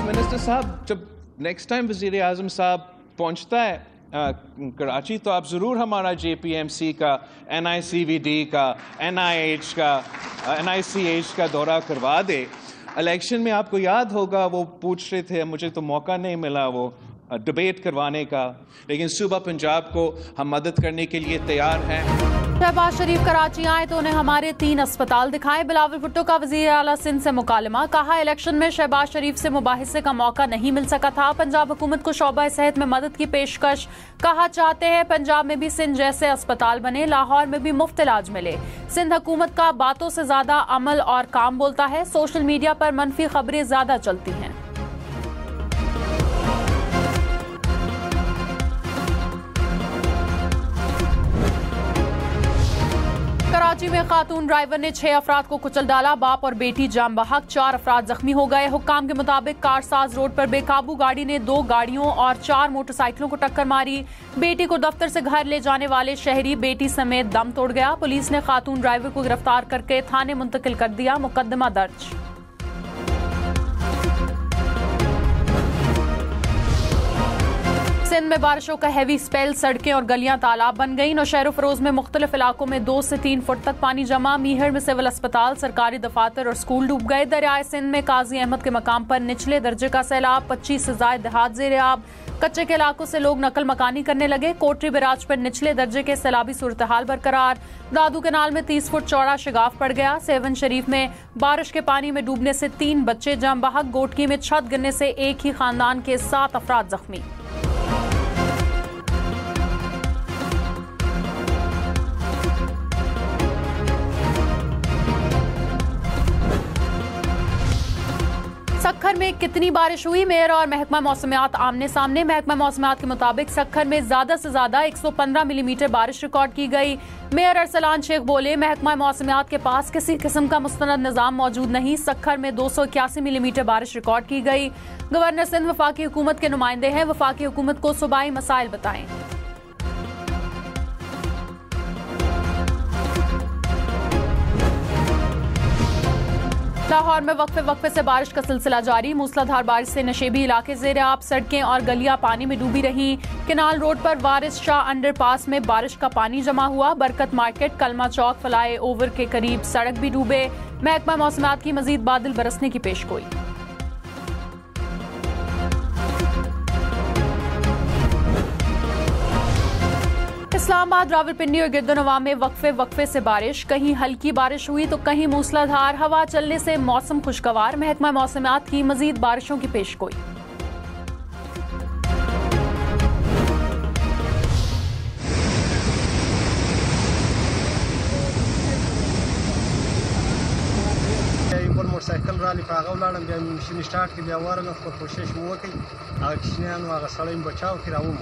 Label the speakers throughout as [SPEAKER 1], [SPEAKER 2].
[SPEAKER 1] Minister साहब, जब next time वज़ीर आज़म साहब पहुंचता है कराची तो आप ज़रूर हमारा JPMC का, NICVD का, NIH का, NICH का दौरा करवा दे। इलेक्शन में आपको याद होगा वो पूछ रहे थे, मुझे तो मौका नहीं मिला वो डिबेट करवाने का, लेकिन सुबह पंजाब को हम मदद करने के लिए तैयार हैं।
[SPEAKER 2] शहबाज शरीफ कराची आए तो उन्हें हमारे 3 अस्पताल दिखाए। बिलावल भुट्टो का वज़ीर आला सिंध से मुकालमा, कहा इलेक्शन में शहबाज शरीफ से मुबाहिसे का मौका नहीं मिल सका था। पंजाब हुकूमत को शोबा सेहत में मदद की पेशकश, कहा चाहते हैं पंजाब में भी सिंध जैसे अस्पताल बने, लाहौर में भी मुफ्त इलाज मिले। सिंध हुकूमत का बातों से ज्यादा अमल और काम बोलता है, सोशल मीडिया पर मनफी खबरें ज्यादा चलती हैं। कराची में खातून ड्राइवर ने 6 अफराद को कुचल डाला, बाप और बेटी जाम बहक, 4 अफराद जख्मी हो गए। हुक्काम के मुताबिक कारसाज रोड पर बेकाबू गाड़ी ने 2 गाड़ियों और 4 मोटरसाइकिलों को टक्कर मारी। बेटी को दफ्तर से घर ले जाने वाले शहरी बेटी समेत दम तोड़ गया। पुलिस ने खातून ड्राइवर को गिरफ्तार करके थाने मुंतकिल कर दिया, मुकदमा दर्ज। सिंध में बारिशों का हैवी स्पेल, सड़कें और गलियां तालाब बन गई। नौशहर फरोज में मुख्तलिफ इलाकों में 2 से 3 फुट तक पानी जमा। मीहर में सिविल अस्पताल, सरकारी दफातर और स्कूल डूब गए। दरियाए सिंध में काजी अहमद के मकाम पर निचले दर्जे का सैलाब, 25 से ज्यादा देहात ज़ेरे आब। कच्चे के इलाकों से लोग नकल मकानी करने लगे। कोटरी बिराज पर निचले दर्जे के सैलाबी सूरत हाल बरकरार। दादू कैनाल में 30 फुट चौड़ा शिगाफ पड़ गया। सेवन शरीफ में बारिश के पानी में डूबने से 3 बच्चे जाम बहक। गोटकी में छत गिरने से एक ही खानदान के 7 अफराद जख्मी। सखर में कितनी बारिश हुई, मेयर और महकमा मौसमियात आमने सामने। महकमा मौसमियात के मुताबिक सखर में ज्यादा से ज्यादा 115 मिलीमीटर बारिश रिकॉर्ड की गई। मेयर अरसलान शेख बोले, महकमा मौसमियात के पास किसी किस्म का मुस्तनद निजाम मौजूद नहीं। सखर में 281 मिलीमीटर बारिश रिकॉर्ड की गई। गवर्नर सिंध वफाकी हुकूमत के नुमाइंदे हैं, वफाकी हुकूमत को सूबाई मसाइल बताएं। लाहौर में वक्फे से बारिश का सिलसिला जारी। मूसलाधार बारिश से नशेबी इलाके ज़ेरे आब, सड़कें और गलियां पानी में डूबी रहीं। केनाल रोड पर वारिस शाह अंडरपास में बारिश का पानी जमा हुआ। बरकत मार्केट, कलमा चौक, फ्लाई ओवर के करीब सड़क भी डूबे। महकमा मौसमियात की मजीद बादल बरसने की पेशगोई। इस्लामाबाद, रावलपिंडी और गिरदोनवा में वक्फे से बारिश, कहीं हल्की बारिश हुई तो कहीं मूसलाधार। हवा चलने से मौसम खुशगवार। महकमा मौसमियात की मजीद बारिशों की पेशगोई।
[SPEAKER 3] मोटरसाइकिल राली पागा उलाड़म बया मशीन स्टार्ट के बया वारम को कोशिश वो की आ किसने आ सड़ई बचाओ फिर आऊं।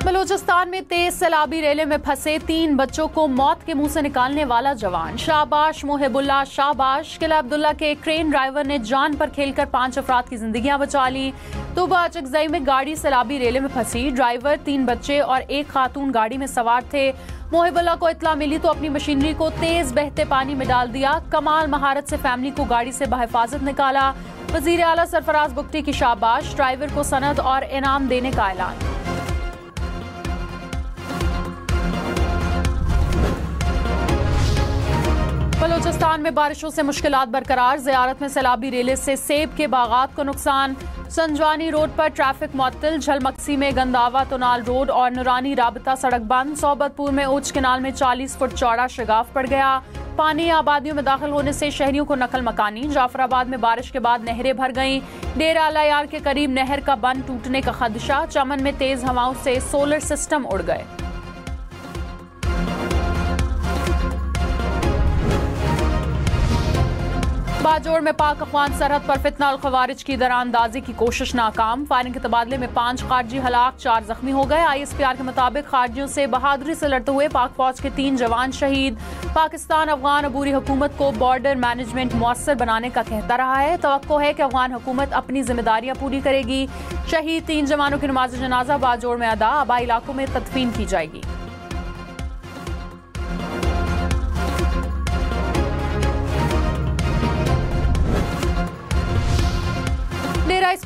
[SPEAKER 2] बलूचिस्तान में तेज सैलाबी रेले में फंसे 3 बच्चों को मौत के मुंह से निकालने वाला जवान। शाबाश मोहिबुल्लाह शाबाश। किला अब्दुल्ला के क्रेन ड्राइवर ने जान पर खेलकर 5 अफराद की जिंदगियां बचा ली। तूबा अचकजई में गाड़ी सैलाबी रेले में फंसी। ड्राइवर, 3 बच्चे और एक खातून गाड़ी में सवार थे। मोहिबुल्लाह को इत्तला मिली तो अपनी मशीनरी को तेज बहते पानी में डाल दिया। कमाल महारत से फैमिली को गाड़ी से बहिफाजत निकाला। वजीर आला सरफराज बुगटी की शाबाश। ड्राइवर को सनद और इनाम देने का ऐलान। बलूचिस्तान में बारिशों से मुश्किलात बरकरार। ज़ियारत में सैलाबी रेले से सेब के बागात को नुकसान। संजवानी रोड पर ट्रैफिक मुअत्तल। झलमक्सी में गंदावा तुनाल रोड और नूरानी राबता सड़क बंद। सोबतपुर में उच्च किनाल में 40 फुट चौड़ा शिगाफ पड़ गया। पानी आबादियों में दाखिल होने से शहरियों को नकल मकानी। जाफराबाद में बारिश के बाद नहरें भर गईं। डेरा अलायार के करीब नहर का बंद टूटने का खदशा। चमन में तेज हवाओं से सोलर सिस्टम उड़ गए। बाजोड़ में पाक अफगान सरहद पर फितना अल खवारिज की दरानंदाजी की कोशिश नाकाम। फायरिंग के तबादले में 5 खारजी हलाक, 4 जख्मी हो गए। ISPR के मुताबिक खारजियों से बहादुरी से लड़ते हुए पाक फौज के 3 जवान शहीद। पाकिस्तान अफगान अबूरी हुकूमत को बॉर्डर मैनेजमेंट मुअस्सर बनाने का कहता रहा है। तवक्को है कि अफगान हुकूमत अपनी जिम्मेदारियां पूरी करेगी। शहीद 3 जवानों की नमाज जनाजा बाजोड़ में अदा। आबाई इलाकों में तदफीन की जाएगी।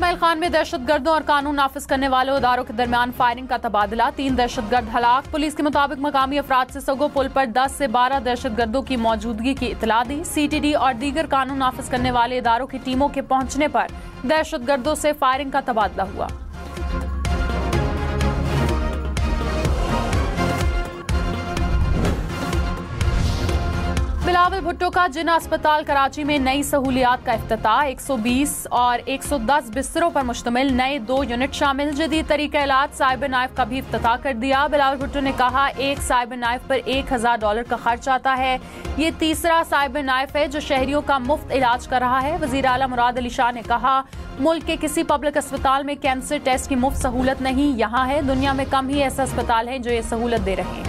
[SPEAKER 2] इस्माइल खान में दहशतगर्दों और कानून नाफिज करने वाले इदारों के दरमियान फायरिंग का तबादला, 3 दहशतगर्द हलाक। पुलिस के मुताबिक मकामी अफराद से सगो पुल पर 10 से 12 दहशतगर्दों की मौजूदगी की इतला दी। CTD और दीगर कानून नाफिज करने वाले इदारों की टीमों के पहुंचने पर दहशतगर्दों से फायरिंग का तबादला हुआ। बिलावल भुट्टो का जिना अस्पताल कराची में नई सहूलियात का इफ्तिताह, 120 और 110 बिस्तरों पर मुश्तमिल नए 2 यूनिट शामिल। जदीद तरीका इलाज साइबर नाइफ का भी इफ्तिताह कर दिया। बिलावल भुट्टो ने कहा, एक साइबर नाइफ पर $1000 का खर्च आता है। ये तीसरा साइबर नाइफ है जो शहरियों का मुफ्त इलाज कर रहा है। वजीर आला मुराद अली शाह ने कहा, मुल्क के किसी पब्लिक अस्पताल में कैंसर टेस्ट की मुफ्त सहूलत नहीं, यहाँ है। दुनिया में कम ही ऐसे अस्पताल हैं जो ये सहूलत दे रहे हैं।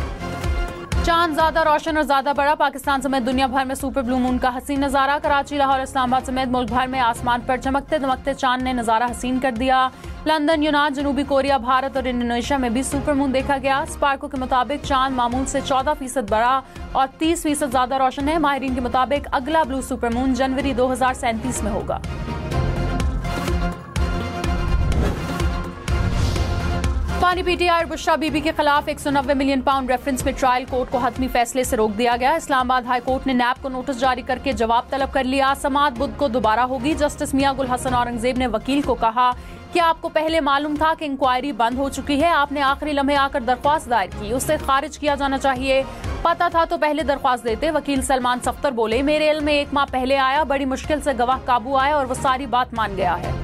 [SPEAKER 2] चांद ज्यादा रोशन और ज्यादा बड़ा, पाकिस्तान समेत दुनिया भर में सुपर ब्लू मून का हसीन नजारा। कराची, लाहौर, इस्लामाबाद समेत मुल्क भर में आसमान पर चमकते दमकते चांद ने नजारा हसीन कर दिया। लंदन, यूनान, जनूबी कोरिया, भारत और इंडोनेशिया में भी सुपर मून देखा गया। स्पार्को के मुताबिक चांद मामूल से 14% बड़ा और 30% ज्यादा रोशन है। माहिरीन के मुताबिक अगला ब्लू सुपर मून जनवरी 2037 में होगा। पानी PTI और बुशरा बीबी के खिलाफ 190 मिलियन पाउंड रेफरेंस में ट्रायल कोर्ट को हतमी फैसले से रोक दिया गया। इस्लामाबाद हाई कोर्ट ने नैब को नोटिस जारी करके जवाब तलब कर लिया। समाअत बुध को दोबारा होगी। जस्टिस मियां गुल हसन औरंगजेब ने वकील को कहा कि आपको पहले मालूम था कि इंक्वायरी बंद हो चुकी है, आपने आखिरी लम्हे आकर दरख्वास्त दायर की, उसे खारिज किया जाना चाहिए, पता था तो पहले दरख्वास्त देते। वकील सलमान सफ्तर बोले, मेरे इल्म में 1 माह पहले आया, बड़ी मुश्किल से गवाह काबू आया और वो सारी बात मान गया है।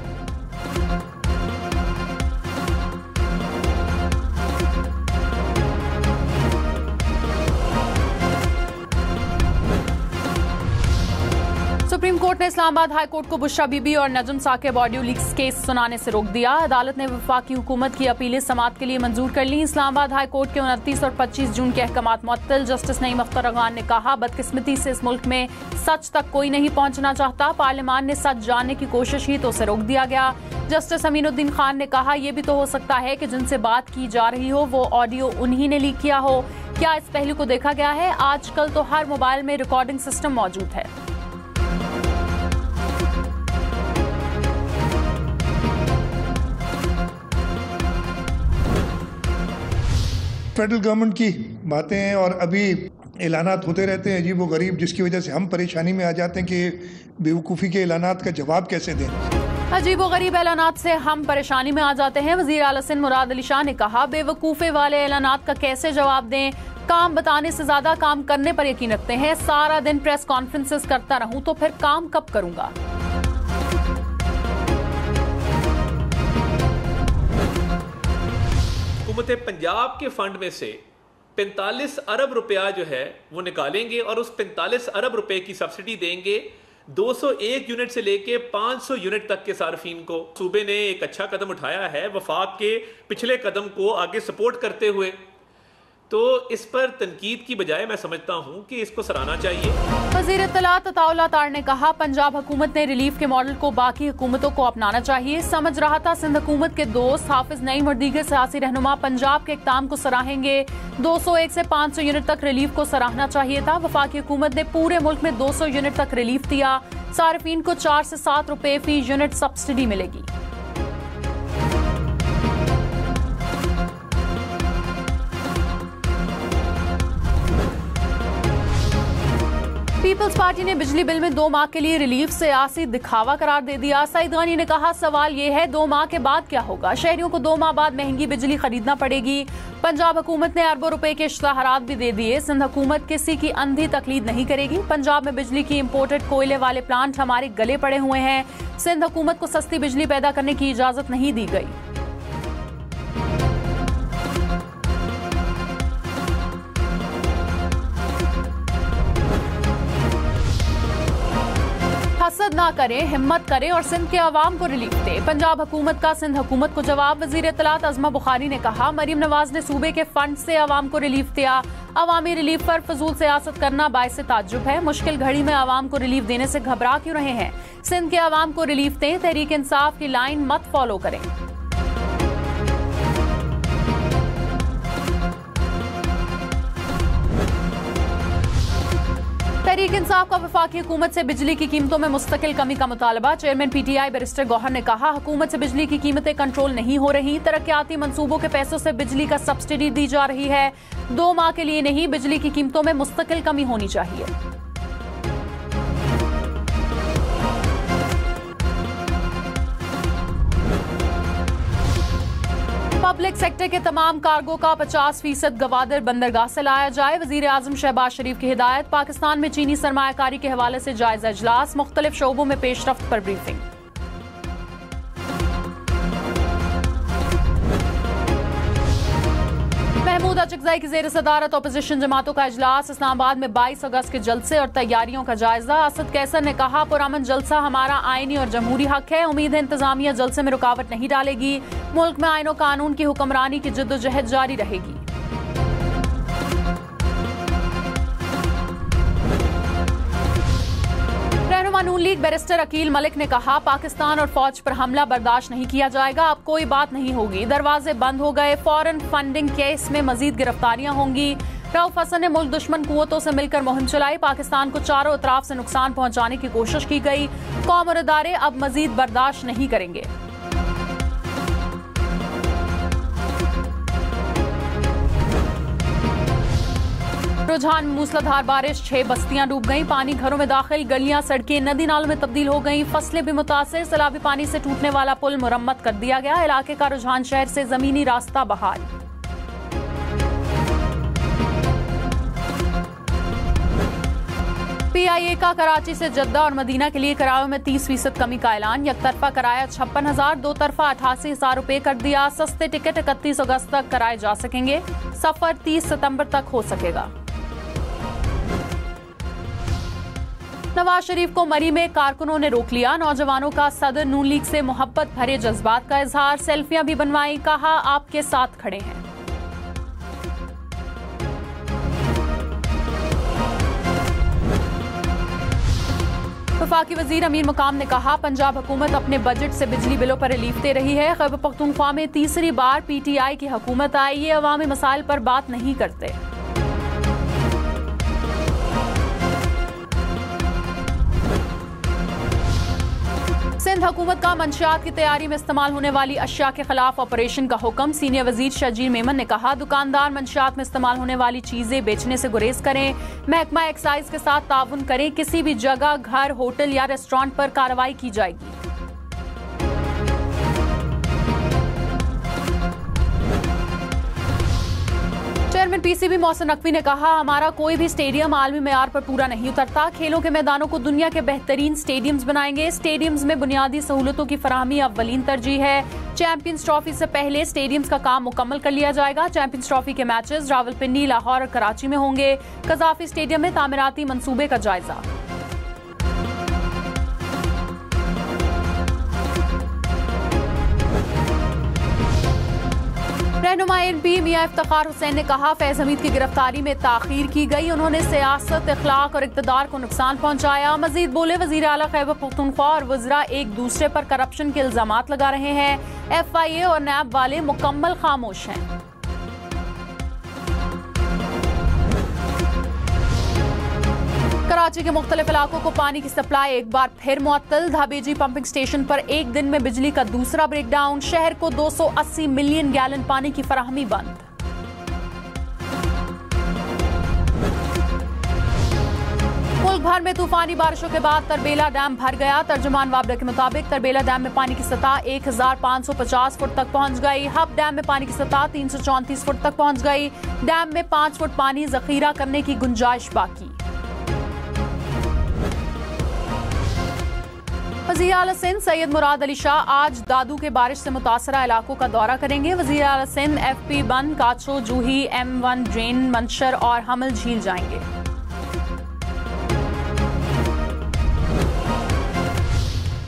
[SPEAKER 2] सुप्रीम कोर्ट ने इस्लामाबाद हाई कोर्ट को बुशरा बीबी और नजम साकिब ऑडियो लीक्स केस सुनाने से रोक दिया। अदालत ने वफाकी हुकूमत की अपीलें समाअत के लिए मंजूर कर ली। इस्लामाबाद हाई कोर्ट के 29 और 25 जून के अहकामात मुअत्तल। जस्टिस नईम अख्तर अगहान ने कहा, बदकिस्मती से इस मुल्क में सच तक कोई नहीं पहुंचना चाहता, पार्लियामान ने सच जानने की कोशिश की तो उसे रोक दिया गया। जस्टिस अमीनुद्दीन खान ने कहा, यह भी तो हो सकता है कि जिनसे बात की जा रही हो वो ऑडियो उन्हीं ने लीक किया हो। क्या इस पहलू को देखा गया है? आजकल तो हर मोबाइल में रिकॉर्डिंग सिस्टम मौजूद है।
[SPEAKER 4] फेडरल गवर्नमेंट की बातें हैं और अभी ऐलानात होते रहते हैं अजीब व गरीब, जिसकी वजह से हम परेशानी में आ जाते हैं कि बेवकूफ़ी के ऐलानात का जवाब कैसे दें।
[SPEAKER 2] अजीब व गरीब ऐलानात से हम परेशानी में आ जाते हैं। वज़ीर आला सिंध मुराद अली शाह ने कहा, बेवकूफ़े वाले ऐलानात का कैसे जवाब दें? काम बताने से ज्यादा काम करने पर यकीन रखते हैं। सारा दिन प्रेस कॉन्फ्रेंसेस करता रहूं तो फिर काम कब करूंगा?
[SPEAKER 5] हुकूमत पंजाब के फंड में से 45 अरब रुपया जो है वो निकालेंगे और उस 45 अरब रुपए की सब्सिडी देंगे 201 यूनिट से लेके 500 यूनिट तक के सार्फिन को। सूबे ने एक अच्छा कदम उठाया है वफाक के पिछले कदम को आगे सपोर्ट करते हुए, तो इस पर तनकीद की बजाय मैं समझता हूं कि इसको सराहना चाहिए।
[SPEAKER 2] वज़ीर इत्तलात अताउल्लाह तार ने कहा, पंजाब हुकूमत ने रिलीफ के मॉडल को बाकी हुकूमतों को अपनाना चाहिए। समझ रहा था सिंध हुकूमत के दोस्त हाफिज नईम और दीगर सियासी रहनुमा पंजाब के इक़दाम को सराहेंगे। 201 से 500 यूनिट तक रिलीफ को सराहना चाहिए था। वफाकी हुकूमत ने पूरे मुल्क में 200 यूनिट तक रिलीफ दिया। सार्फिन को 4 से 7 रुपए फी यूनिट सब्सिडी मिलेगी। पीपल्स पार्टी ने बिजली बिल में 2 माह के लिए रिलीफ सियासी दिखावा करार दे दिया। सईद गानी ने कहा, सवाल ये है 2 माह के बाद क्या होगा? शहरियों को 2 माह बाद महंगी बिजली खरीदना पड़ेगी। पंजाब हुकूमत ने अरबों रुपए के इश्तहारात भी दे दिए। सिंध हुकूमत किसी की अंधी तकलीद नहीं करेगी। पंजाब में बिजली की इंपोर्टेड कोयले वाले प्लांट हमारे गले पड़े हुए हैं। सिंध हुकूमत को सस्ती बिजली पैदा करने की इजाजत नहीं दी गई। हसद ना करें, हिम्मत करें और सिंध के अवाम को रिलीफ दे। पंजाब हुकूमत का सिंध हुकूमत को जवाब। वजीर इत्तलात अज़मा बुखारी ने कहा, मरीम नवाज ने सूबे के फंड से अवाम को रिलीफ दिया। अवामी रिलीफ पर फजूल सियासत करना बाइस ताज्जुब है। मुश्किल घड़ी में अवाम को रिलीफ देने से घबरा क्यों रहे हैं? सिंध के अवाम को रिलीफ दें, तहरीक इंसाफ की लाइन मत फॉलो करें। तहरीक इंसाफ का वफाकी हुकूमत से बिजली की कीमतों में मुस्तकिल कमी का मुतालबा। चेयरमैन PTI बैरिस्टर गौहर ने कहा, हुकूमत से बिजली की कीमतें कंट्रोल नहीं हो रही। तरक्याती मंसूबों के पैसों से बिजली का सब्सिडी दी जा रही है। 2 माह के लिए नहीं, बिजली की कीमतों में मुस्तकिल कमी होनी चाहिए। पब्लिक सेक्टर के तमाम कार्गो का 50% गवादर बंदरगाह से लाया जाए। वजीर आजम शहबाज शरीफ की हिदायत। पाकिस्तान में चीनी सरमायाकारी के हवाले से जायजा इजलास। मुख्तलिफ शोबों में पेशरफ्त पर ब्रीफिंग। महमूद अचकज़ई की ज़ेर सदारत अपोजिशन जमातों का इजलास। इस्लामाबाद में 22 अगस्त के जलसे और तैयारियों का जायजा। असद कैसर ने कहा, पुरअमन जलसा हमारा आईनी और जमहूरी हक है। उम्मीद है इंतजामिया जलसे में रुकावट नहीं डालेगी। मुल्क में आईन और कानून की हुक्मरानी की जद्दोजहद जारी रहेगी। रहनुमा नून लीग बैरिस्टर अकील मलिक ने कहा, पाकिस्तान और फौज पर हमला बर्दाश्त नहीं किया जाएगा। अब कोई बात नहीं होगी। दरवाजे बंद हो गए। फॉरेन फंडिंग केस में मजीद गिरफ्तारियां होंगी। रऊफ हसन ने मुल्क दुश्मन कुव्वतों से मिलकर मुहिम चलाई। पाकिस्तान को चारों अतराफ से नुकसान पहुंचाने की कोशिश की गई। कौम और इदारे अब मजीद बर्दाश्त नहीं करेंगे। रुझान में मूसलाधार बारिश, 6 बस्तियां डूब गईं। पानी घरों में दाखिल। गलियां, सड़कें नदी नालों में तब्दील हो गईं। फसलें भी मुतासिर। सैलाबी पानी से टूटने वाला पुल मुरम्मत कर दिया गया। इलाके का रुझान शहर से जमीनी रास्ता बहाल। PIA का कराची से जद्दा और मदीना के लिए किरायों में 30% कमी का ऐलान। यकतरफा किराया 56,000, दो तरफा 88,000 रुपए कर दिया। सस्ते टिकट 31 अगस्त तक कराए जा सकेंगे। सफर 30 सितंबर तक हो सकेगा। नवाज शरीफ को मरी में कारकुनों ने रोक लिया। नौजवानों का सदर नून लीग से मोहब्बत भरे जज्बात का इजहार। सेल्फियां भी बनवाई। कहा, आपके साथ खड़े हैं। वफाकी वजीर अमीर मुकाम ने कहा, पंजाब हुकूमत अपने बजट से बिजली बिलों पर रिलीफ दे रही है। खैबर पख्तूनख्वा में तीसरी बार PTI की हुकूमत आई। ये अवामी मसाइल पर बात नहीं करते। सिंध हुकूमत का मंशियात की तैयारी में इस्तेमाल होने वाली अशिया के खिलाफ ऑपरेशन का हुक्म। सीनियर वजीर शजीर मेमन ने कहा, दुकानदार मंशियात में इस्तेमाल होने वाली चीजें बेचने से गुरेज करें। महकमा एक्साइज के साथ ताउन करें। किसी भी जगह, घर, होटल या रेस्टोरेंट पर कार्रवाई की जाएगी। चेयरमैन PCB मोहसिन नकवी ने कहा, हमारा कोई भी स्टेडियम आलमी मेयार पर पूरा नहीं उतरता। खेलों के मैदानों को दुनिया के बेहतरीन स्टेडियम्स बनाएंगे। स्टेडियम्स में बुनियादी सहूलतों की फराहमी अव्वलीन तरजीह है। चैंपियंस ट्रॉफी से पहले स्टेडियम्स का काम मुकम्मल कर लिया जाएगा। चैंपियंस ट्रॉफी के मैचेस रावलपिंडी, लाहौर और कराची में होंगे। कजाफी स्टेडियम में तामीराती मंसूबे का जायजा। रहनुमा NP मियां इफ्तिखार हुसैन ने कहा, फैज हमीद की गिरफ्तारी में ताखीर की गई। उन्होंने सियासत, इखलाक और इक़्तिदार को नुकसान पहुंचाया। मजीद बोले, वजीर आला खैबर पख्तूनख्वा और वज़रा एक दूसरे पर करप्शन के इल्जामात लगा रहे हैं। FIA और NAB वाले मुकम्मल खामोश हैं। कराची के मुख्तलिफ इलाकों को पानी की सप्लाई एक बार फिर मुअत्तल। धाबेजी पंपिंग स्टेशन पर एक दिन में बिजली का दूसरा ब्रेकडाउन। शहर को 280 मिलियन गैलन पानी की फराहमी बंद। मुल्क भर में तूफानी बारिशों के बाद तरबेला डैम भर गया। तर्जुमान वाबरा के मुताबिक तरबेला डैम में पानी की सतह 1550 फुट तक पहुंच गई। हब डैम में पानी की सतह 334 फुट तक पहुंच गई। डैम में 5 फुट पानी जखीरा करने की गुंजाइश बाकी। वज़ीर आला सिंध सैयद मुराद अली शाह आज दादू के बारिश से मुतासरा इलाकों का दौरा करेंगे। वज़ीर आला सिंध FP बंद, काचो, जूही, M1 ड्रेन, मंशर और हमल झील जाएंगे।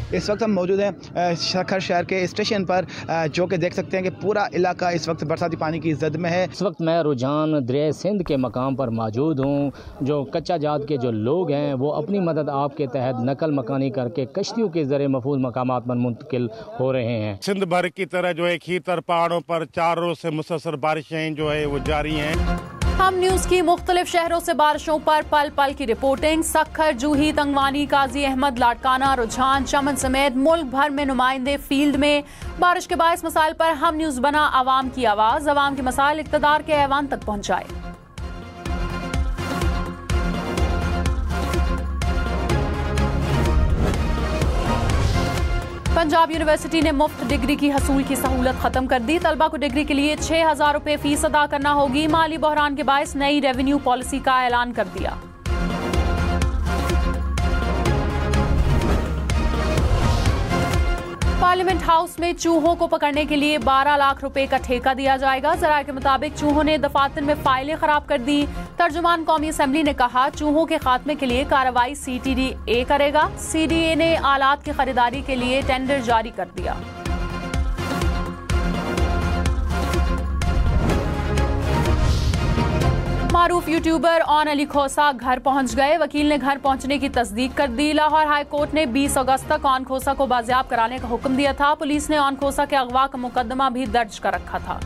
[SPEAKER 6] इस वक्त हम मौजूद हैं शखर शहर के स्टेशन पर, जो कि देख सकते हैं कि पूरा इलाका इस वक्त बरसाती पानी की जद में है।
[SPEAKER 7] इस वक्त मैं रुझान दरिया सिंध के मकाम पर मौजूद हूँ। जो कच्चा जात के जो लोग हैं वो अपनी मदद आपके तहत नकल मकानी करके कश्तियों के जरिए महफूज मकामात पर मुंतकिल हो रहे हैं।
[SPEAKER 8] सिंध भर की तरह जो है खीतर पहाड़ों पर 4 रोज से मुसलसल बारिशें जो है वो जारी हैं।
[SPEAKER 2] हम न्यूज की मुख्तलिफ शहरों से बारिशों पर पल पल की रिपोर्टिंग। सक्खर, जूही, तंगवानी, काजी अहमद, लाड़काना, रुझान, चमन समेत मुल्क भर में नुमाइंदे फील्ड में। बारिश के बायस मसाइल पर हम न्यूज बना आवाम की आवाज। आवाम के मसाइल इक़्तिदार के ऐवान तक पहुंचाए। पंजाब यूनिवर्सिटी ने मुफ्त डिग्री की हसूल की सहूलत खत्म कर दी। तलबा को डिग्री के लिए 6,000 रुपए फीस अदा करना होगी। माली बहरान के बायस नई रेवेन्यू पॉलिसी का ऐलान कर दिया। पार्लियामेंट हाउस में चूहों को पकड़ने के लिए 12 लाख रुपए का ठेका दिया जाएगा। जराये के मुताबिक चूहों ने दफातर में फाइलें खराब कर दी। तर्जुमान कौमी असम्बली ने कहा चूहों के खात्मे के लिए कार्रवाई CTDA करेगा। CDA ने आलात की खरीदारी के लिए टेंडर जारी कर दिया। मारूफ यूट्यूबर ऑन अली खोसा घर पहुंच गए। वकील ने घर पहुंचने की तस्दीक कर दी। लाहौर हाई कोर्ट ने 20 अगस्त तक ऑन खोसा को बाजियाब कराने का हुक्म दिया था। पुलिस ने ऑन खोसा के अगवा का मुकदमा भी दर्ज कर रखा था।